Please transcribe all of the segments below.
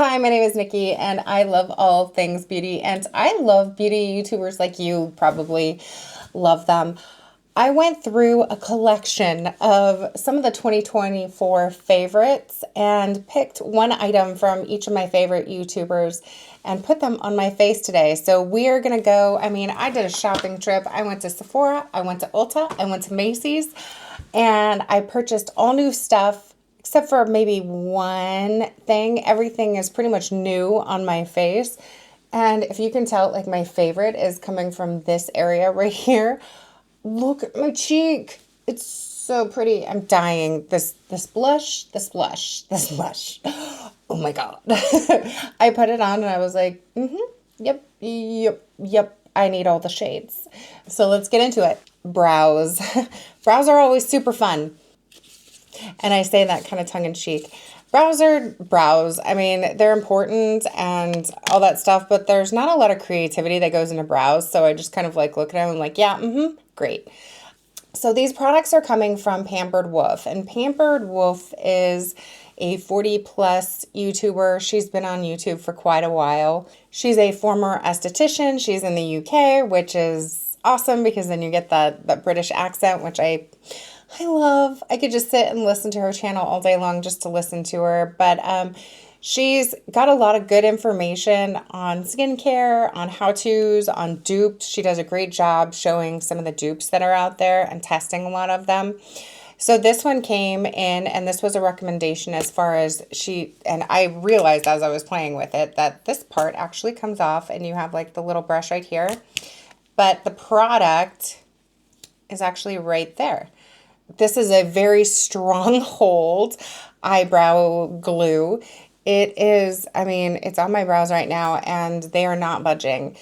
Hi, my name is Nikki, and I love all things beauty, and I love beauty YouTubers like you probably love them. I went through a collection of some of the 2024 favorites and picked one item from each of my favorite YouTubers and put them on my face today. So we are going to go, I did a shopping trip. I went to Sephora, I went to Ulta, I went to Macy's, and I purchased all new stuff except for maybe one thing. Everything is pretty much new on my face. And if you can tell, like my favorite is coming from this area right here. Look at my cheek. It's so pretty. I'm dying. This blush, this blush, this blush. Oh my God. I put it on and I was like, yep. I need all the shades. So let's get into it. Brows. Brows are always super fun. And I say that kind of tongue in cheek. Brows are brows. They're important and all that stuff, but there's not a lot of creativity that goes into brows. So I just kind of like look at them and like, yeah, great. So these products are coming from Pampered Wolf, and Pampered Wolf is a 40 plus YouTuber. She's been on YouTube for quite a while. She's a former esthetician. She's in the UK, which is awesome because then you get that British accent, which I love. I could just sit and listen to her channel all day long just to listen to her. But she's got a lot of good information on skincare, on how-tos, on dupes. She does a great job showing some of the dupes that are out there and testing a lot of them. So this one came in, and this was a recommendation as far as and I realized as I was playing with it that this part actually comes off and you have like the little brush right here. But the product is actually right there. This is a very strong hold eyebrow glue. It is, it's on my brows right now and they are not budging.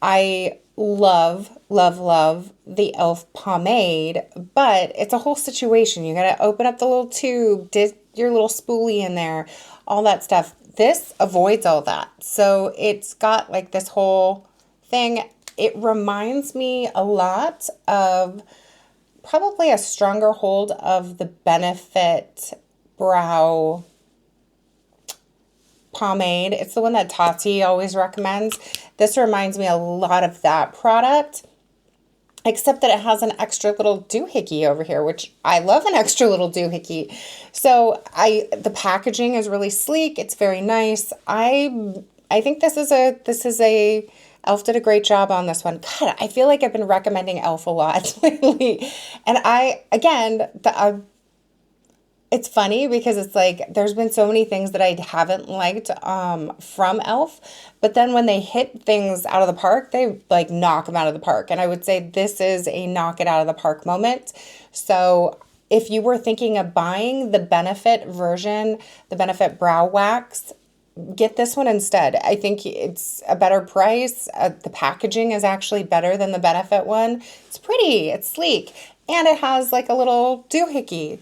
I love the e.l.f. pomade, but it's a whole situation. You got to open up the little tube, dip your little spoolie in there, all that stuff. This avoids all that. So it's got like this whole thing. It reminds me a lot of probably a stronger hold of the Benefit brow pomade. It's the one that Tati always recommends. This reminds me a lot of that product, except that it has an extra little doohickey over here, which I love an extra little doohickey. So the packaging is really sleek. It's very nice. I think this is a e.l.f. did a great job on this one. God, I feel like I've been recommending e.l.f. a lot lately. And it's funny because it's like there's been so many things that I haven't liked from e.l.f. But then when they hit things out of the park, they like knock them out of the park. And I would say this is a knock it out of the park moment. So if you were thinking of buying the Benefit version, the Benefit Brow Wax, get this one instead. I think it's a better price. The packaging is actually better than the Benefit one. It's pretty, it's sleek, and it has like a little doohickey.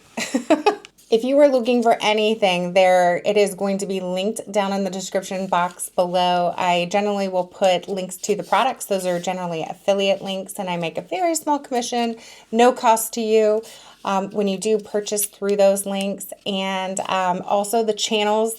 If you were looking for anything there, it is going to be linked down in the description box below. I generally will put links to the products. Those are generally affiliate links, and I make a very small commission, no cost to you, when you do purchase through those links. And also the channels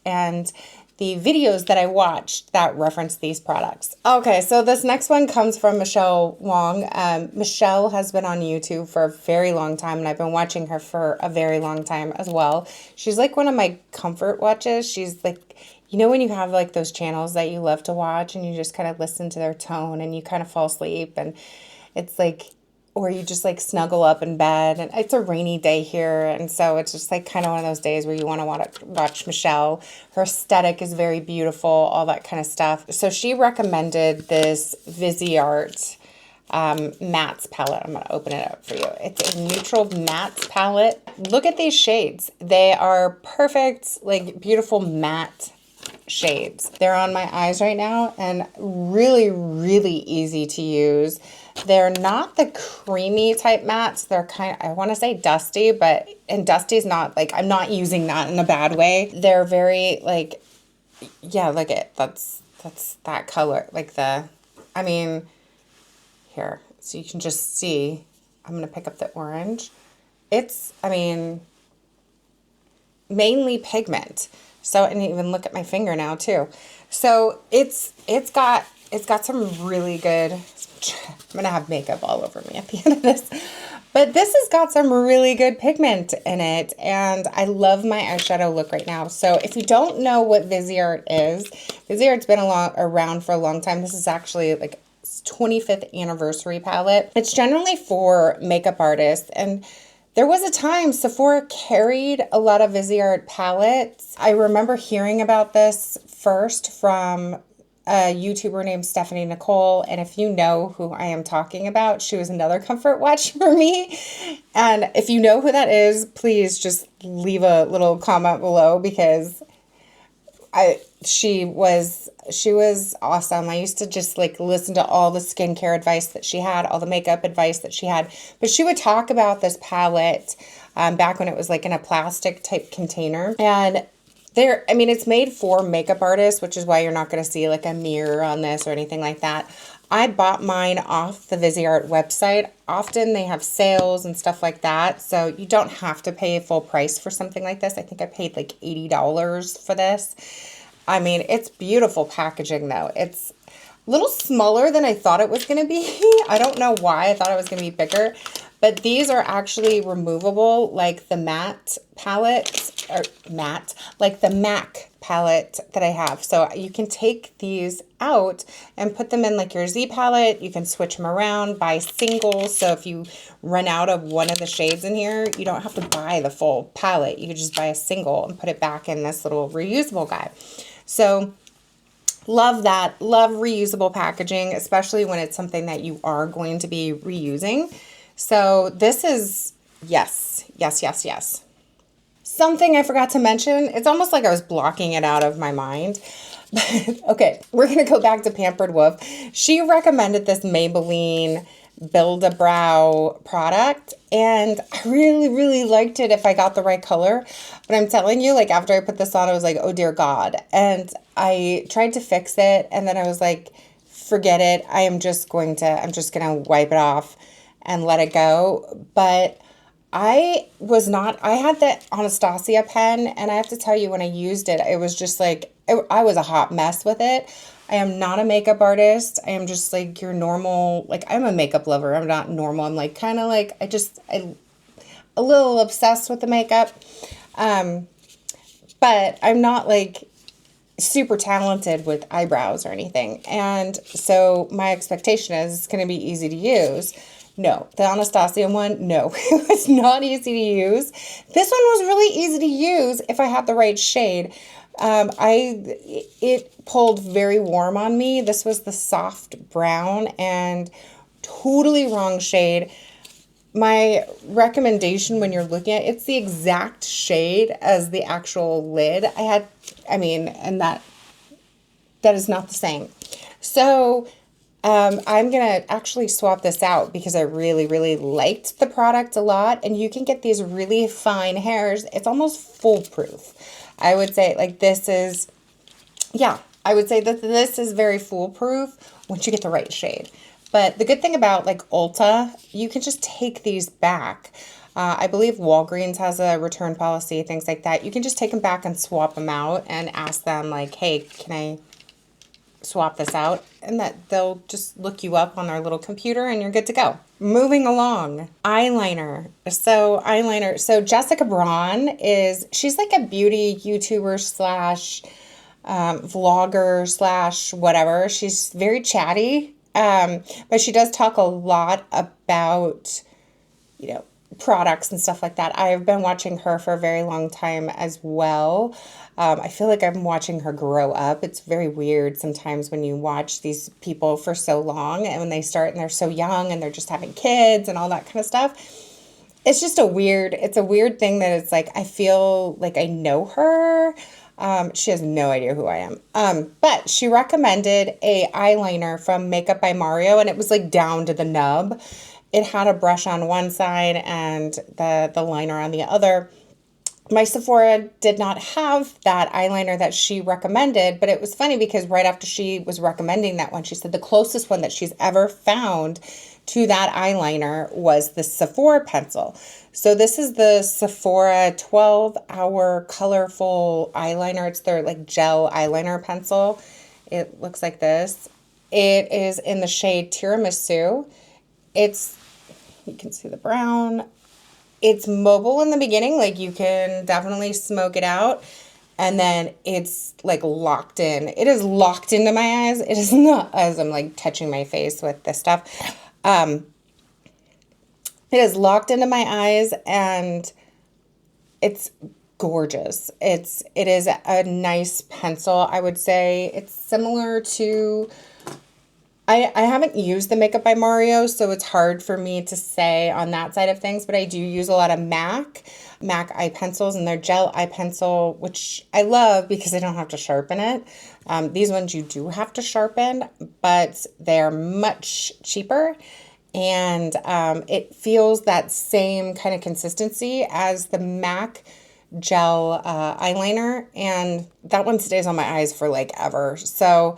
and the videos that I watched that reference these products. Okay, so this next one comes from Michelle Wong. Michelle has been on YouTube for a very long time, and I've been watching her for a very long time as well. She's like one of my comfort watches. She's like, you know when you have like those channels that you love to watch and you just kind of listen to their tone and you kind of fall asleep, and it's like, or you just like snuggle up in bed, and it's a rainy day here, and so it's just like kind of one of those days where you want to watch Michelle. Her aesthetic is very beautiful, all that kind of stuff. So she recommended this Viseart mattes palette. I'm going to open it up for you. It's a neutral mattes palette. Look at these shades. They are perfect, like beautiful matte shades. They're on my eyes right now and really, really easy to use. They're not the creamy type mattes. They're kind of, I want to say dusty, and dusty's not like, I'm not using that in a bad way. They're very like, yeah, look at, that's that color. Like here, so you can just see, I'm going to pick up the orange. It's, mainly pigment. So, and even look at my finger now too. So it's got some really good, I'm gonna have makeup all over me at the end of this. But this has got some really good pigment in it, and I love my eyeshadow look right now. So if you don't know what Viseart is, Viseart's been around for a long time. This is actually like 25th anniversary palette. It's generally for makeup artists, and there was a time Sephora carried a lot of Viseart palettes. I remember hearing about this first from a YouTuber named Stephanie Nicole, and if you know who I am talking about, she was another comfort watch for me. And if you know who that is, please just leave a little comment below, because she was awesome. I used to just like listen to all the skincare advice that she had, all the makeup advice that she had. But she would talk about this palette back when it was like in a plastic type container. And I mean, it's made for makeup artists, which is why you're not going to see like a mirror on this or anything like that. I bought mine off the Viseart website. Often they have sales and stuff like that, so you don't have to pay full price for something like this. I think I paid like $80 for this. I mean, it's beautiful packaging though. It's a little smaller than I thought it was going to be. I don't know why I thought it was going to be bigger, but these are actually removable, like the matte palette, or matte, like the MAC palette that I have. So you can take these out and put them in like your Z palette. You can switch them around, buy singles. So if you run out of one of the shades in here, you don't have to buy the full palette. You could just buy a single and put it back in this little reusable guy. So love that. Love reusable packaging, especially when it's something that you are going to be reusing. So this is, yes, yes, yes, yes. Something I forgot to mention, it's almost like I was blocking it out of my mind. Okay, we're going to go back to Pampered Wolf. She recommended this Maybelline Build-A-Brow product, and I really, really liked it if I got the right color. But I'm telling you, like after I put this on, I was like, oh dear God. And I tried to fix it, and then I was like, forget it. I'm just going to wipe it off and let it go. But I had the Anastasia pen, and I have to tell you, when I used it, it was just like, I was a hot mess with it. I am not a makeup artist. I am just like your normal, like I'm a makeup lover. I'm not normal. I'm like kind of like, I a little obsessed with the makeup. But I'm not like super talented with eyebrows or anything. And so my expectation is it's going to be easy to use. No, the Anastasia one, no, it was not easy to use. This one was really easy to use if I had the right shade. It pulled very warm on me. This was the soft brown and totally wrong shade. My recommendation when you're looking at it's the exact shade as the actual lid. And that is not the same. So I'm going to actually swap this out because I really, really liked the product a lot. And you can get these really fine hairs. It's almost foolproof. I would say like I would say that this is very foolproof once you get the right shade. But the good thing about like Ulta, you can just take these back. I believe Walgreens has a return policy, things like that. You can just take them back and swap them out and ask them like, hey, can I swap this out? And that they'll just look you up on their little computer and you're good to go. Moving along, eyeliner. So Jessica Braun she's like a beauty YouTuber slash vlogger slash whatever. She's very chatty, but she does talk a lot about, products and stuff like that. I've been watching her for a very long time as well. I feel like I'm watching her grow up. It's very weird sometimes when you watch these people for so long and when they start and they're so young and they're just having kids and all that kind of stuff. It's just a weird thing that it's like, I feel like I know her. She has no idea who I am. But she recommended a eyeliner from Makeup by Mario, and it was like down to the nub. It had a brush on one side and the liner on the other. My Sephora did not have that eyeliner that she recommended, but it was funny because right after she was recommending that one, she said the closest one that she's ever found to that eyeliner was the Sephora pencil. So this is the Sephora 12-hour colorful eyeliner. It's their like gel eyeliner pencil. It looks like this. It is in the shade Tiramisu. It's, you can see the brown. It's mobile in the beginning, like you can definitely smoke it out, and then it's like locked in. It is locked into my eyes. It is not, as I'm like touching my face with this stuff. It is locked into my eyes, and it's gorgeous. It is a nice pencil, I would say. It's similar to, I haven't used the Makeup by Mario, so it's hard for me to say on that side of things, but I do use a lot of MAC eye pencils, and their gel eye pencil, which I love because I don't have to sharpen it. These ones you do have to sharpen, but they're much cheaper, and it feels that same kind of consistency as the MAC gel eyeliner, and that one stays on my eyes for like ever. So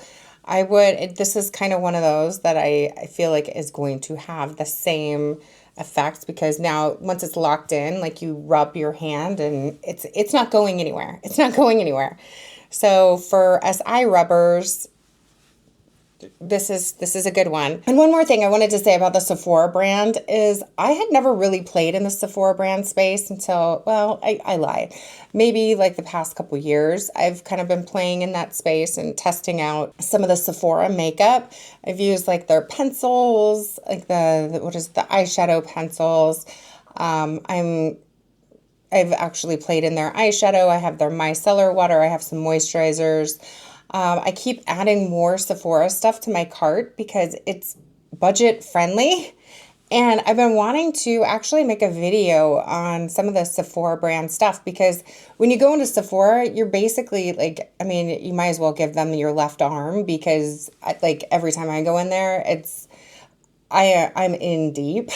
this is kind of one of those that I feel like is going to have the same effects, because now once it's locked in, like you rub your hand and it's not going anywhere. It's not going anywhere. So for us eye rubbers, this is a good one. And one more thing I wanted to say about the Sephora brand is I had never really played in the Sephora brand space until, well, I lied. Maybe like the past couple years, I've kind of been playing in that space and testing out some of the Sephora makeup. I've used like their pencils, like the eyeshadow pencils. I've actually played in their eyeshadow. I have their micellar water. I have some moisturizers. I keep adding more Sephora stuff to my cart because it's budget friendly. And I've been wanting to actually make a video on some of the Sephora brand stuff, because when you go into Sephora, you're basically like, I mean, you might as well give them your left arm, because like every time I go in there, I'm in deep.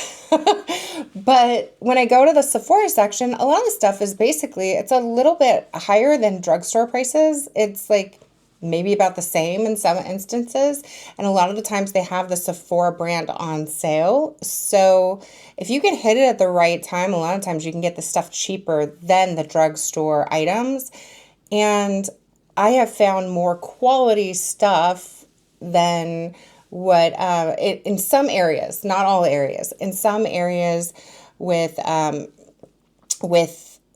But when I go to the Sephora section, a lot of the stuff is basically, it's a little bit higher than drugstore prices. It's like maybe about the same in some instances. And a lot of the times they have the Sephora brand on sale. So if you can hit it at the right time, a lot of times you can get the stuff cheaper than the drugstore items. And I have found more quality stuff than what in some areas, not all areas, in some areas with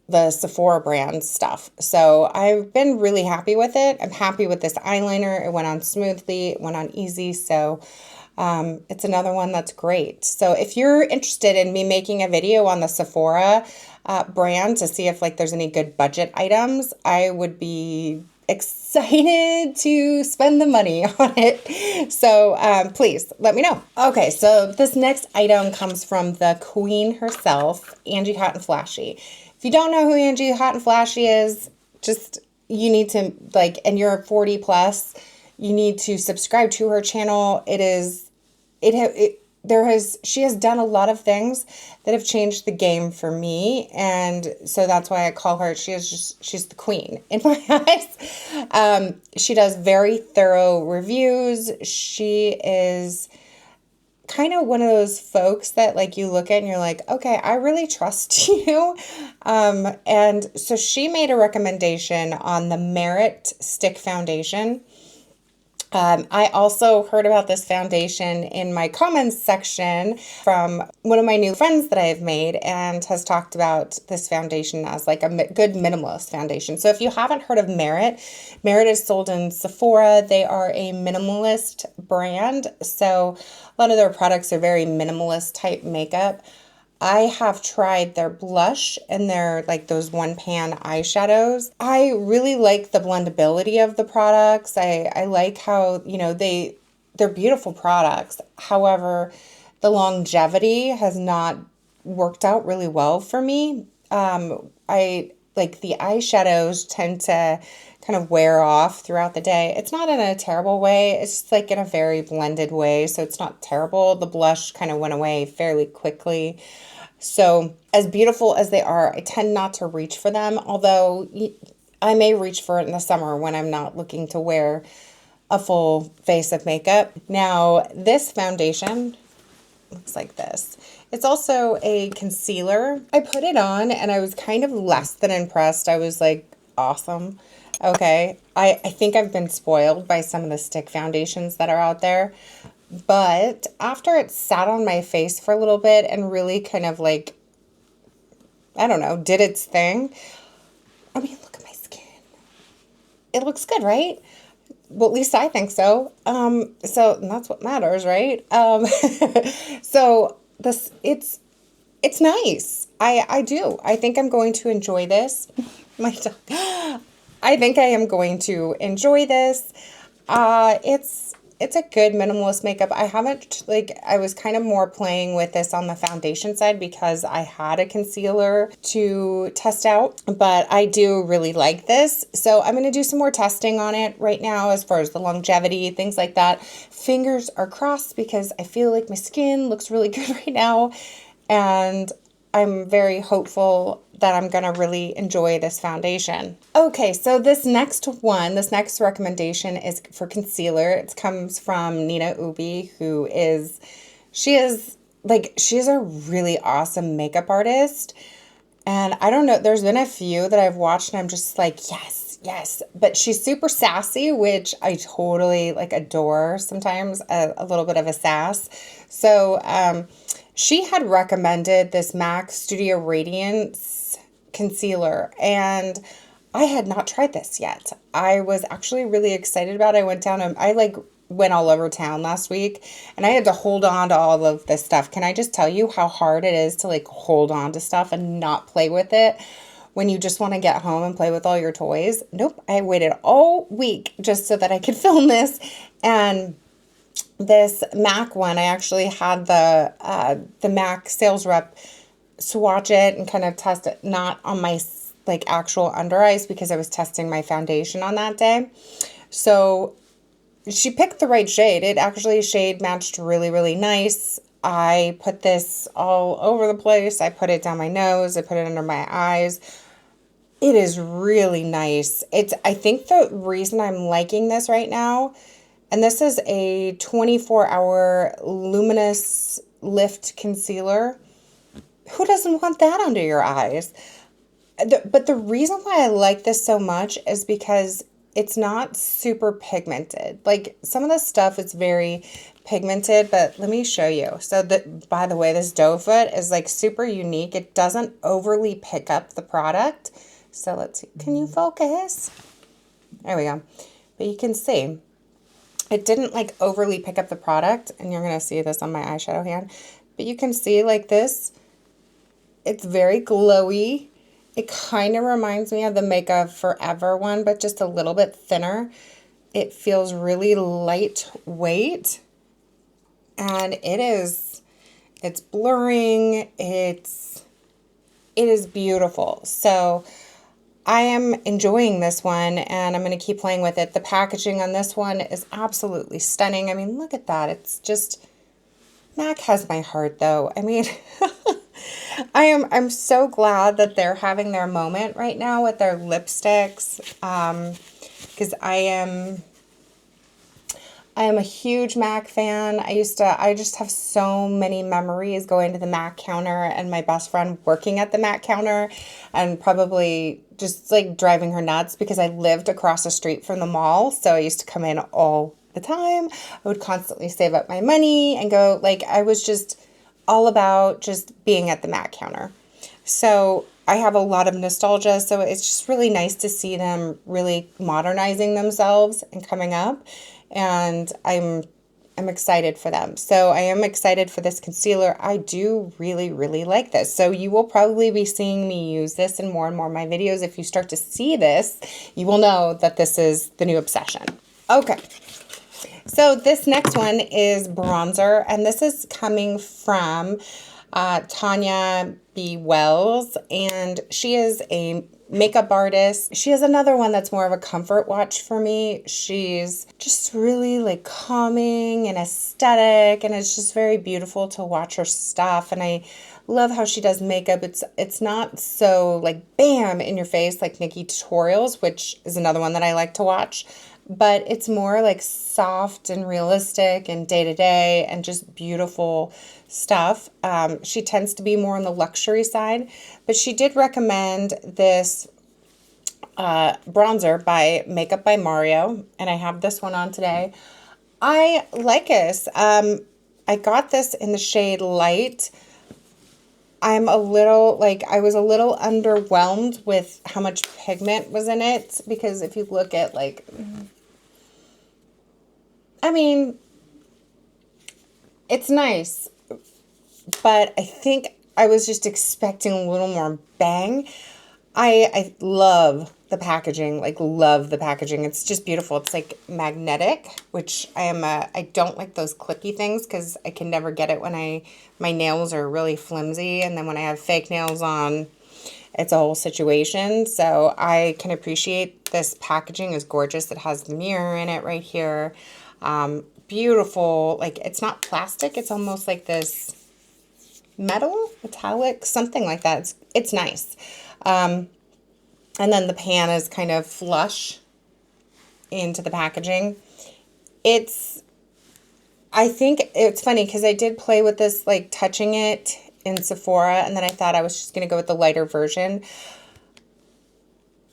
the Sephora brand stuff. So I've been really happy with it. I'm happy with this eyeliner. It went on smoothly. It went on easy. So it's another one that's great. So if you're interested in me making a video on the Sephora brand to see if like there's any good budget items, I would be excited to spend the money on it. So please let me know. Okay, so this next item comes from the queen herself, Angie Hot and Flashy. If you don't know who Angie Hot and Flashy is, just, you need to like, and you're 40 plus, you need to subscribe to her channel. She has done a lot of things that have changed the game for me. And so that's why I call her, she's the queen in my eyes. She does very thorough reviews. She is kind of one of those folks that like you look at and you're like, okay, I really trust you. And so she made a recommendation on the Merit Stick Foundation. I also heard about this foundation in my comments section from one of my new friends that I have made, and has talked about this foundation as like a good minimalist foundation. So if you haven't heard of Merit, Merit is sold in Sephora. They are a minimalist brand. So a lot of their products are very minimalist type makeup. I have tried their blush and their like those one pan eyeshadows. I really like the blendability of the products. I like how, you know, they're beautiful products. However, the longevity has not worked out really well for me. I like the eyeshadows tend to kind of wear off throughout the day. It's not in a terrible way. It's just like in a very blended way. So it's not terrible. The blush kind of went away fairly quickly. So as beautiful as they are, I tend not to reach for them, although I may reach for it in the summer when I'm not looking to wear a full face of makeup. Now, this foundation looks like this. It's also a concealer. I put it on and I was kind of less than impressed. I was like, awesome. Okay. I think I've been spoiled by some of the stick foundations that are out there. But after it sat on my face for a little bit and really kind of like, I don't know, did its thing. I mean, look at my skin. It looks good, right? Well, at least I think so. So that's what matters, right? So this, it's nice. I do. I think I'm going to enjoy this. My dog. I think I am going to enjoy this. It's a good minimalist makeup. I haven't, like, I was kind of more playing with this on the foundation side because I had a concealer to test out, but I do really like this. So I'm going to do some more testing on it right now as far as the longevity, things like that. Fingers are crossed because I feel like my skin looks really good right now. And I'm very hopeful that I'm going to really enjoy this foundation. Okay, so this next recommendation is for concealer. It comes from Nina Ubi, she's a really awesome makeup artist. And I don't know, there's been a few that I've watched and I'm just like, yes. But she's super sassy, which I totally like adore sometimes, a little bit of a sass. So, she had recommended this MAC Studio Radiance concealer, and I had not tried this yet. I was actually really excited about it. I went down and I went all over town last week, and I had to hold on to all of this stuff. Can I just tell you how hard it is to hold on to stuff and not play with it when you just want to get home and play with all your toys? Nope. I waited all week just so that I could film this. And this MAC one, I actually had the MAC sales rep swatch it and kind of test it, not on my actual under eyes because I was testing my foundation on that day. So she picked the right shade. It actually shade matched really, really nice. I put this all over the place. I put it down my nose. I put it under my eyes. It is really nice. I think the reason I'm liking this right now, and this is a 24-hour luminous lift concealer. Who doesn't want that under your eyes? But the reason why I like this so much is because it's not super pigmented. Like some of the stuff is very pigmented, but let me show you. So by the way, this doe foot is super unique. It doesn't overly pick up the product. So let's see. Can you focus? There we go. But you can see it didn't overly pick up the product, and you're going to see this on my eyeshadow hand. But you can see this, it's very glowy. It kind of reminds me of the Makeup Forever one, but just a little bit thinner. It feels really lightweight, and it's blurring. It is beautiful. So I am enjoying this one, and I'm going to keep playing with it. The packaging on this one is absolutely stunning. I mean, look at that. It's just, MAC has my heart, though. I mean, I'm so glad that they're having their moment right now with their lipsticks, because I am a huge MAC fan. I just have so many memories going to the MAC counter and my best friend working at the MAC counter and probably just driving her nuts because I lived across the street from the mall. So I used to come in all the time. I would constantly save up my money and go, I was just all about just being at the MAC counter. So I have a lot of nostalgia. So it's just really nice to see them really modernizing themselves and coming up. And I'm excited for them. So I am excited for this concealer. I do really, really like this. So you will probably be seeing me use this in more and more of my videos. If you start to see this, you will know that this is the new obsession. Okay. So this next one is bronzer, and this is coming from Tanya B. Wells, and she is a makeup artist. She has another one that's more of a comfort watch for me. She's just really like calming and aesthetic, and it's just very beautiful to watch her stuff. And I love how she does makeup. It's not so like bam in your face like Nikki Tutorials, which is another one that I like to watch, but it's more like soft and realistic and day to day and just beautiful stuff. She tends to be more on the luxury side, but she did recommend this bronzer by Makeup by Mario, and I have this one on today. I like this. I got this in the shade Light. I was a little underwhelmed with how much pigment was in it, because if you look at like, I mean, it's nice, but I think I was just expecting a little more bang. I love the packaging, like love the packaging. It's just beautiful. It's like magnetic, which I don't like those clippy things because I can never get it when my nails are really flimsy. And then when I have fake nails on, it's a whole situation. So I can appreciate this packaging is gorgeous. It has the mirror in it right here. Beautiful. Like it's not plastic. It's almost like this metal, metallic, something like that. It's nice. And then the pan is kind of flush into the packaging. I think it's funny because I did play with this, like touching it in Sephora, and then I thought I was just going to go with the lighter version.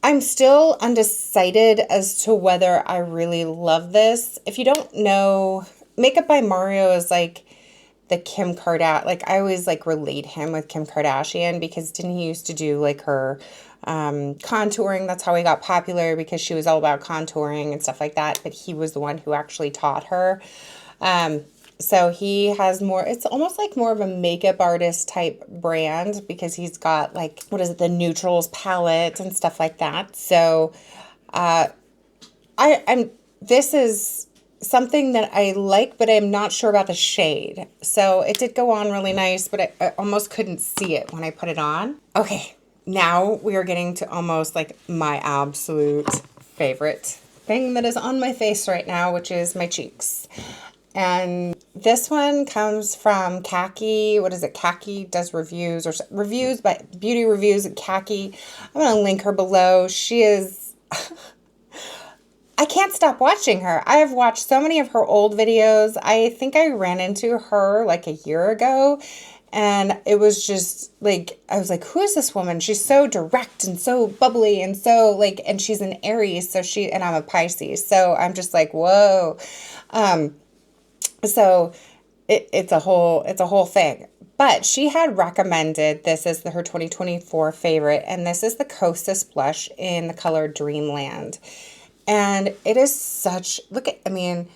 I'm still undecided as to whether I really love this. If you don't know, Makeup by Mario is like the Kim Kardashian, like I always like relate him with Kim Kardashian, because didn't he used to do like her contouring? That's how he got popular, because she was all about contouring and stuff like that, but he was the one who actually taught her. So he has more, it's almost like more of a makeup artist type brand, because he's got like, what is it, the neutrals palette and stuff like that. So this is something that I like, but I'm not sure about the shade. So it did go on really nice, but I almost couldn't see it when I put it on. Okay, now we are getting to almost like my absolute favorite thing that is on my face right now, which is my cheeks. And this one comes from Kackie. What is it? Kackie does reviews, or reviews, by beauty reviews at Kackie. I'm going to link her below. She is... I can't stop watching her. I have watched so many of her old videos. I think I ran into her like a year ago, and it was just like, I was like, who is this woman? She's so direct and so bubbly and so like, and she's an Aries, and I'm a Pisces. So I'm just like, whoa. So it's a whole thing. But she had recommended this as her 2024 favorite, and this is the Kosas blush in the color Dreamland. And it is such, I mean,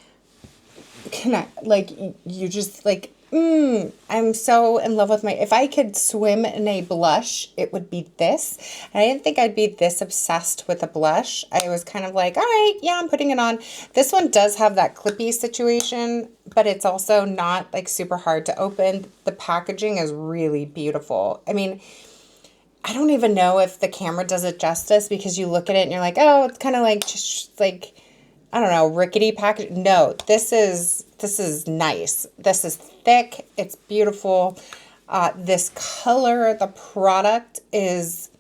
you just like, I'm so in love with if I could swim in a blush, it would be this. And I didn't think I'd be this obsessed with a blush. I was kind of like, all right, yeah, I'm putting it on. This one does have that clippy situation, but it's also not like super hard to open. The packaging is really beautiful. I mean, I don't even know if the camera does it justice, because you look at it and you're like, oh, it's kind of like just like, I don't know, rickety package. No, this is nice. This is thick. It's beautiful. This color, the product is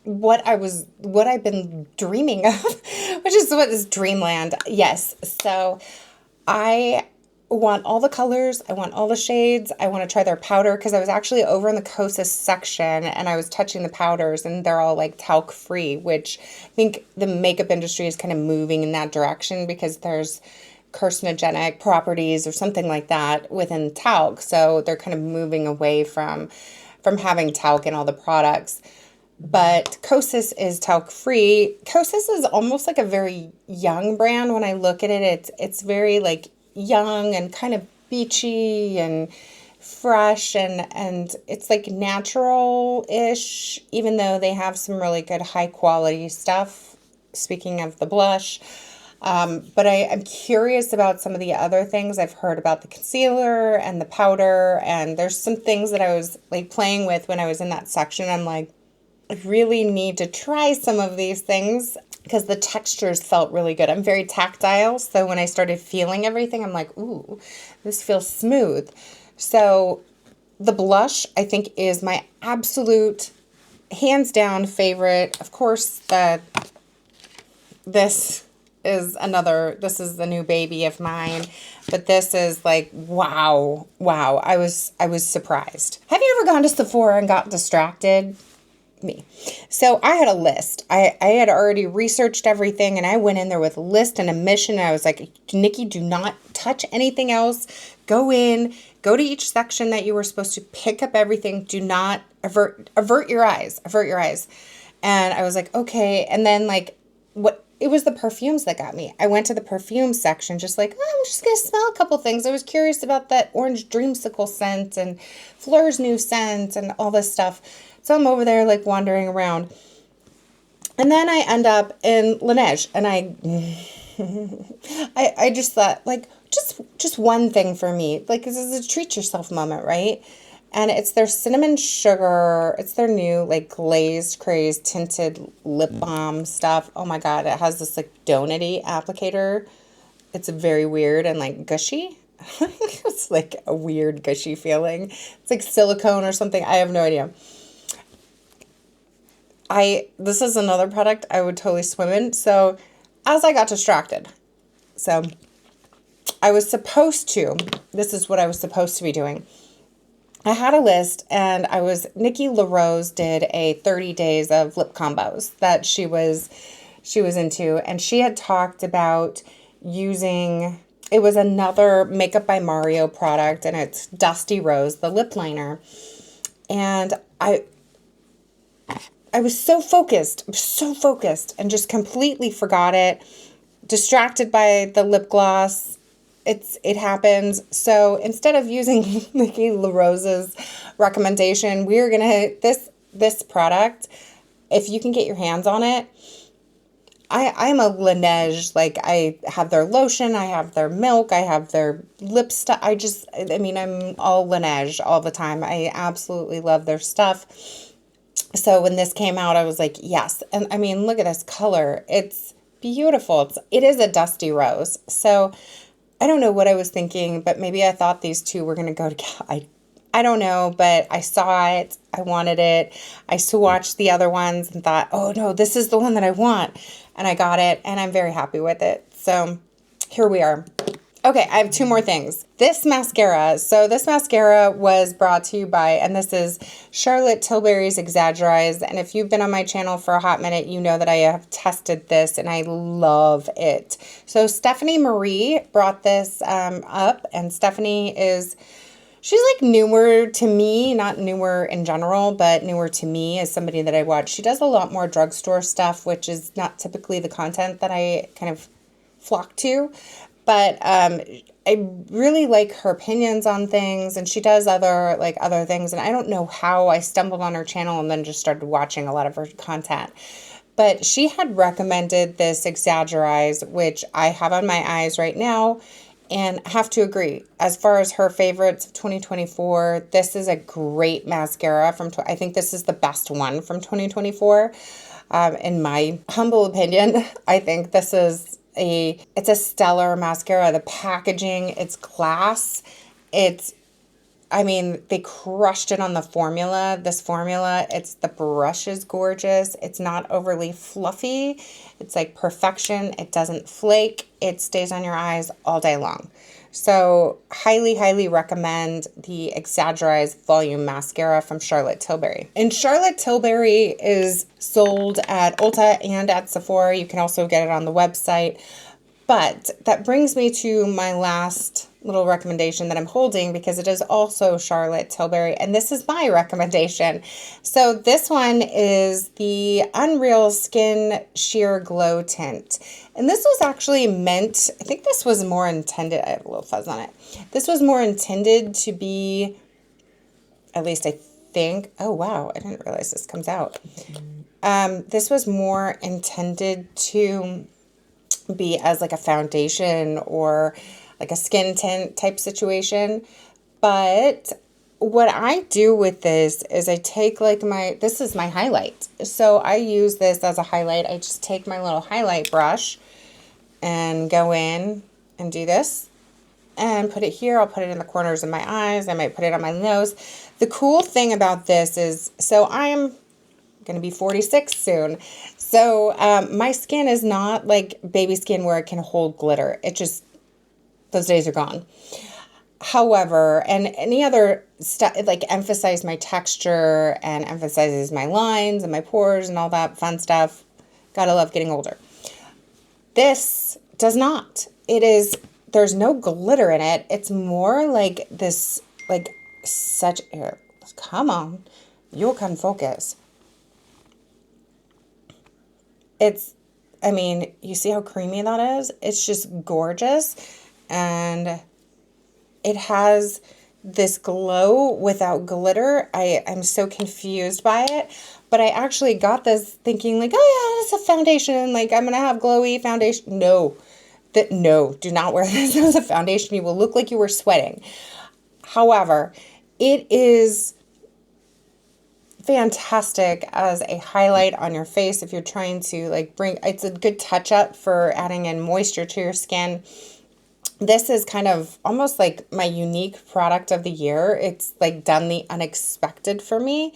what I've been dreaming of, which is what is Dreamland. Yes. So I want all the colors. I want all the shades. I want to try their powder, because I was actually over in the Kosas section and I was touching the powders, and they're all like talc free, which I think the makeup industry is kind of moving in that direction, because there's carcinogenic properties or something like that within talc. So they're kind of moving away from having talc in all the products. But Kosas is talc free. Kosas is almost like a very young brand. When I look at it, it's very like young and kind of beachy and fresh, and it's like natural-ish, even though they have some really good high quality stuff, speaking of the blush. But I'm curious about some of the other things. I've heard about the concealer and the powder, and there's some things that I was like playing with when I was in that section. I'm like, I really need to try some of these things because the textures felt really good. I'm very tactile, so when I started feeling everything, I'm like, ooh, this feels smooth. So the blush, I think, is my absolute hands down favorite. Of course, this is the new baby of mine, but this is like, wow. I was surprised. Have you ever gone to Sephora and got distracted? Me. So I had a list. I had already researched everything, and I went in there with a list and a mission. And I was like, Nikki, do not touch anything else. Go to each section that you were supposed to, pick up everything. Do not avert your eyes. And I was like, okay. And then it was the perfumes that got me. I went to the perfume section, just like, oh, I'm just going to smell a couple things. I was curious about that orange dreamsicle scent and Fleur's new scent and all this stuff. So I'm over there like wandering around. And then I end up in Laneige, and I just thought, like, just one thing for me. Like, this is a treat yourself moment, right? And it's their cinnamon sugar. It's their new like glazed crazed tinted lip balm stuff. Oh my God, it has this like donut-y applicator. It's very weird and like gushy. It's like a weird gushy feeling. It's like silicone or something. I have no idea. This is another product I would totally swim in. So as I got distracted, so this is what I was supposed to be doing. I had a list, and Nikki LaRose did a 30 days of lip combos that she was into, and she had talked about using, it was another Makeup by Mario product, and it's Dusty Rose, the lip liner. And I was so focused, and just completely forgot it, distracted by the lip gloss. It happens. So instead of using Nikki LaRose's recommendation, we're going to, this product, if you can get your hands on it, I'm a Laneige, like I have their lotion, I have their milk, I have their lip stuff. I'm all Laneige all the time. I absolutely love their stuff. So when this came out, I was like, yes. And I mean, look at this color. It's beautiful. It is a dusty rose. So I don't know what I was thinking, but maybe I thought these two were going to go together. I don't know, but I saw it. I wanted it. I swatched the other ones and thought, oh no, this is the one that I want. And I got it, and I'm very happy with it. So here we are. Okay, I have two more things. This mascara. So this mascara was brought to you by, and this is Charlotte Tilbury's Exaggerize. And if you've been on my channel for a hot minute, you know that I have tested this, and I love it. So Stephanie Marie brought this up, and Stephanie she's like newer to me, not newer in general, but newer to me as somebody that I watch. She does a lot more drugstore stuff, which is not typically the content that I kind of flock to. But I really like her opinions on things, and she does other things. And I don't know how I stumbled on her channel and then just started watching a lot of her content. But she had recommended this Exaggerize, which I have on my eyes right now. And I have to agree, as far as her favorites of 2024, this is a great mascara I think this is the best one from 2024. In my humble opinion, I think this is it's a stellar mascara. The packaging, it's glass. They crushed it on the formula. This formula, the brush is gorgeous. It's not overly fluffy. It's like perfection. It doesn't flake. It stays on your eyes all day long. So highly, highly recommend the Exaggerize Volume Mascara from Charlotte Tilbury. And Charlotte Tilbury is sold at Ulta and at Sephora. You can also get it on the website. But that brings me to my last little recommendation that I'm holding, because it is also Charlotte Tilbury, and this is my recommendation. So this one is the Unreal Skin Sheer Glow Tint. And this was actually meant, I think this was more intended, I have a little fuzz on it. This was more intended to be, at least I think, oh wow, I didn't realize this comes out. This was more intended to be as like a foundation or like a skin tint type situation, but what I do with this is I take like this is my highlight. So I use this as a highlight. I just take my little highlight brush and go in and do this and put it here. I'll put it in the corners of my eyes. I might put it on my nose. The cool thing about this is, so I'm going to be 46 soon. So my skin is not like baby skin where it can hold glitter. It just, those days are gone. However, and any other stuff, like emphasize my texture and emphasizes my lines and my pores and all that fun stuff. Gotta love getting older. This does not. It is, there's no glitter in it. It's more like this, like such, here, come on, you can focus. It's, I mean, you see how creamy that is? It's just gorgeous. And it has this glow without glitter. I'm so confused by it. But I actually got this thinking like, oh yeah, it's a foundation. Like I'm going to have glowy foundation. No, no, do not wear this as a foundation. You will look like you were sweating. However, it is fantastic as a highlight on your face if you're trying to like it's a good touch up for adding in moisture to your skin. This is kind of almost like my unique product of the year. It's like done the unexpected for me.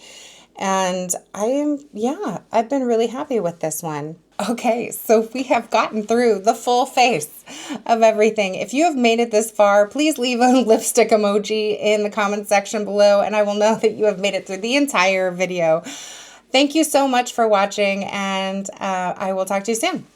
And I've been really happy with this one. Okay, so we have gotten through the full face of everything. If you have made it this far, please leave a lipstick emoji in the comment section below, and I will know that you have made it through the entire video. Thank you so much for watching, and I will talk to you soon.